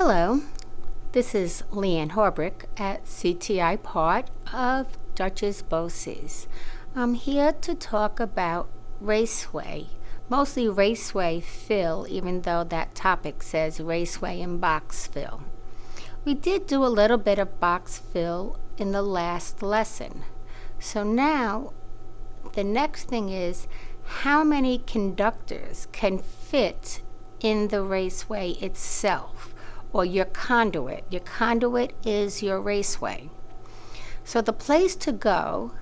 Hello, this is Leanne Horbrick at CTI, part of Duchess Bosse's. I'm here to talk about Raceway, mostly Raceway fill, even though that topic says Raceway and box fill. We did do a little bit of box fill in the last lesson. So now the next thing is how many conductors can fit in the raceway itself, or your conduit. Your conduit is your raceway. So the place to go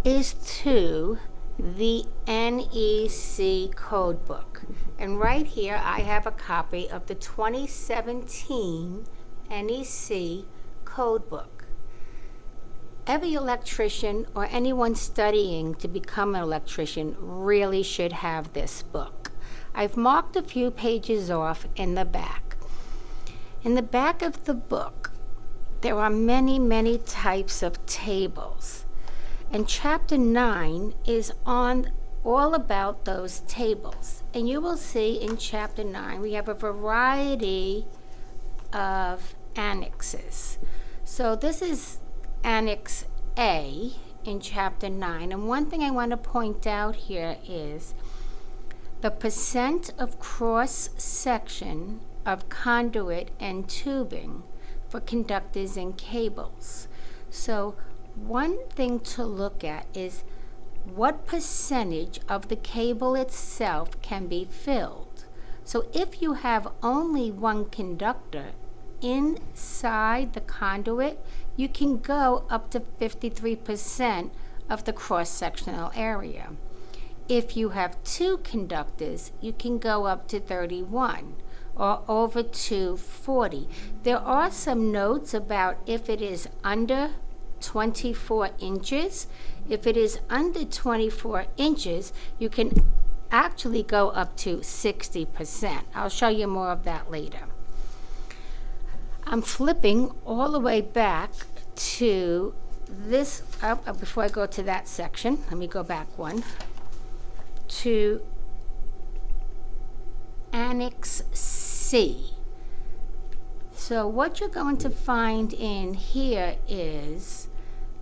is to the NEC code book. And right here I have a copy of the 2017 NEC code book. Every electrician or anyone studying to become an electrician really should have this book. I've marked a few pages off in the back. In the back of the book, there are many types of tables. And chapter 9 is on all about those tables. And you will see in chapter 9, we have a variety of annexes. So this is Annex A in chapter 9. And one thing I want to point out here is the percent of cross-section of conduit and tubing for conductors and cables. So one thing to look at is what percentage of the cable itself can be filled. So if you have only one conductor inside the conduit, you can go up to 53% of the cross-sectional area. If you have two conductors, you can go up to 31 or over to 40. There are some notes about if it is under 24 inches. If it is under 24 inches, you can actually go up to 60%. I'll show you more of that later. I'm flipping all the way back to this, before I go to that section, let me go back one, to Annex C. So what you're going to find in here is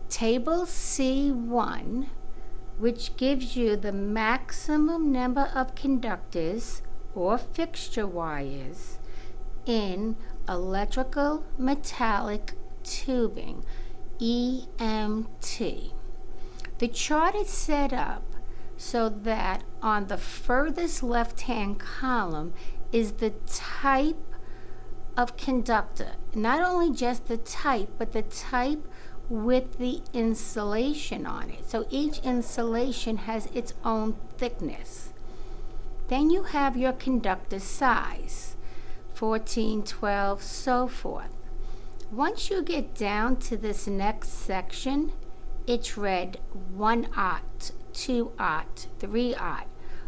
Table C1, which gives you the maximum number of conductors or fixture wires in electrical metallic tubing, EMT. The chart is set up so that on the furthest left-hand column is the type of conductor. Not only just the type, but the type with the insulation on it. So each insulation has its own thickness. Then you have your conductor size, 14, 12, so forth. Once you get down to this next section, it's read 1/0, 2/0, 3/0.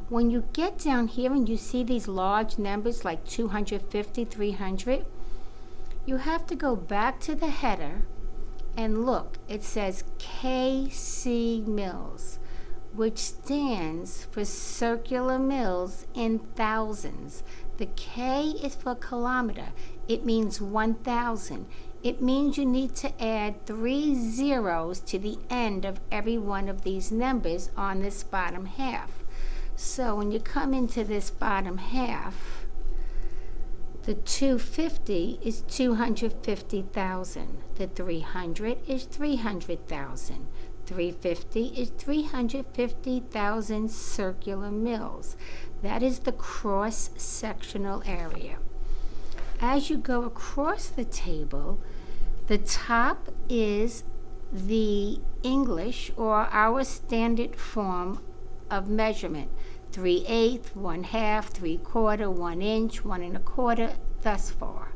When you get down here and you see these large numbers like 250, 300, you have to go back to the header and look. It says KC mills, which stands for circular mills in thousands. The K is for kilometer. It means 1,000. It means you need to add 3 zeros to the end of every one of these numbers on this bottom half. So when you come into this bottom half, the 250 is 250,000. The 300 is 300,000. 350 is 350,000 circular mills. That is the cross-sectional area. As you go across the table, the top is the English or our standard form of measurement. 3/8, 1/2, 3/4, 1 inch, 1 1/4, thus far.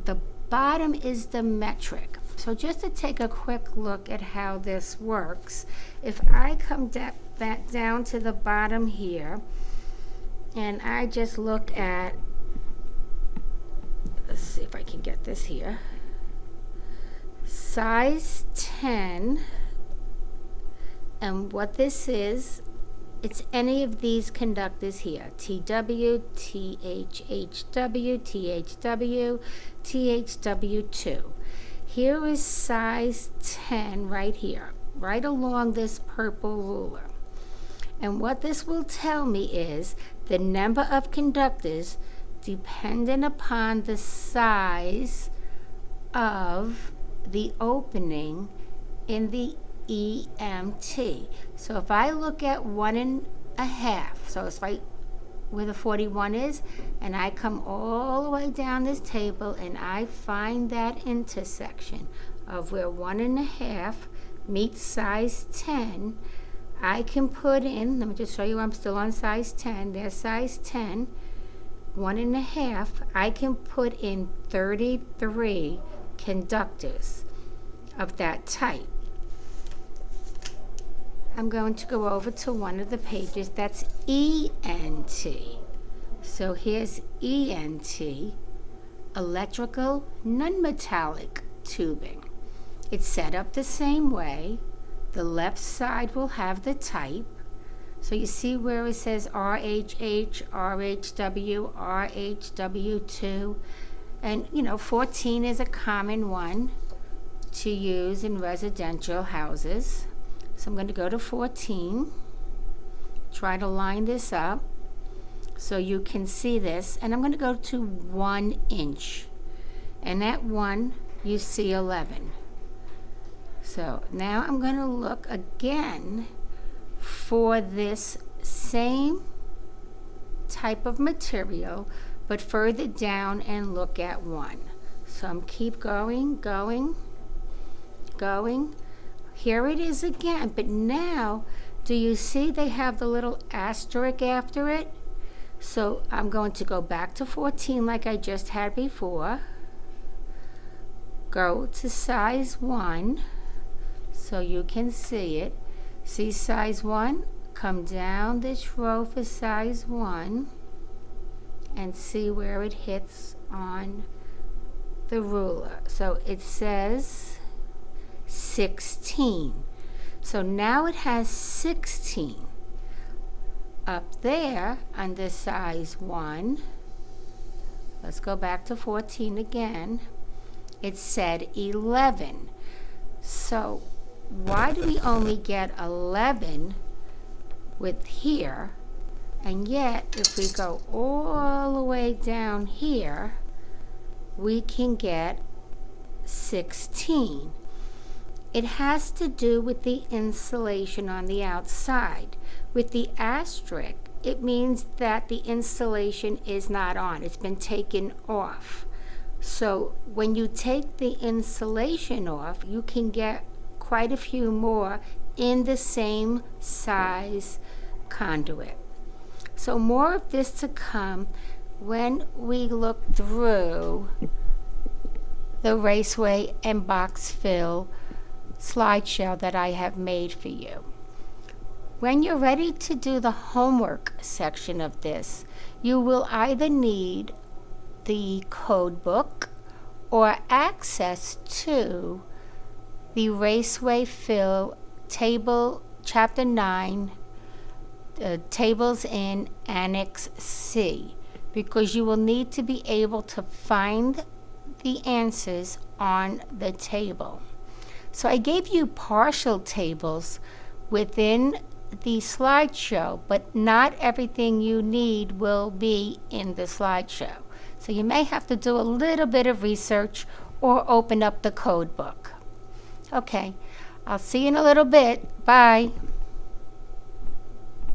The bottom is the metric. So just to take a quick look at how this works, if I come back down to the bottom here, and I just look at, let's see if I can get this here, size 10, and what this is it's any of these conductors here. TW, THHW, THW, THW2. Here is size 10 right here, right along this purple ruler. And what this will tell me is the number of conductors dependent upon the size of the opening in the EMT. So if I look at 1.5, so it's right where the 41 is, and I come all the way down this table and I find that intersection of where 1.5 meets size 10, I can put in, let me just show you I'm still on size 10, there's size 10, 1.5, I can put in 33 conductors of that type. I'm going to go over to one of the pages that's ENT. So here's ENT, electrical nonmetallic tubing. It's set up the same way. The left side will have the type. So you see where it says RHH, RHW, RHW2, and 14 is a common one to use in residential houses. So I'm going to go to 14, try to line this up so you can see this, and I'm going to go to 1 inch, and at 1 you see 11. So now I'm going to look again for this same type of material, but further down, and look at 1. So I'm keep going. Here it is again, but now, do you see they have the little asterisk after it? So I'm going to go back to 14 like I just had before. Go to size 1 so you can see it. See size 1? Come down this row for size 1 and see where it hits on the ruler. So it says 16. So now it has 16 up there under size 1. Let's go back to 14 again. It said 11. So why do we only get 11 with here, and yet if we go all the way down here we can get 16? It has to do with the insulation on the outside. With the asterisk, it means that the insulation is not on. It's been taken off. So when you take the insulation off, you can get quite a few more in the same size conduit. So more of this to come when we look through the Raceway and box fill slideshow that I have made for you. When you're ready to do the homework section of this, you will either need the code book or access to the Raceway fill table, chapter 9, tables in Annex C, because you will need to be able to find the answers on the table. So I gave you partial tables within the slideshow, but not everything you need will be in the slideshow. So you may have to do a little bit of research or open up the code book. Okay, I'll see you in a little bit. Bye.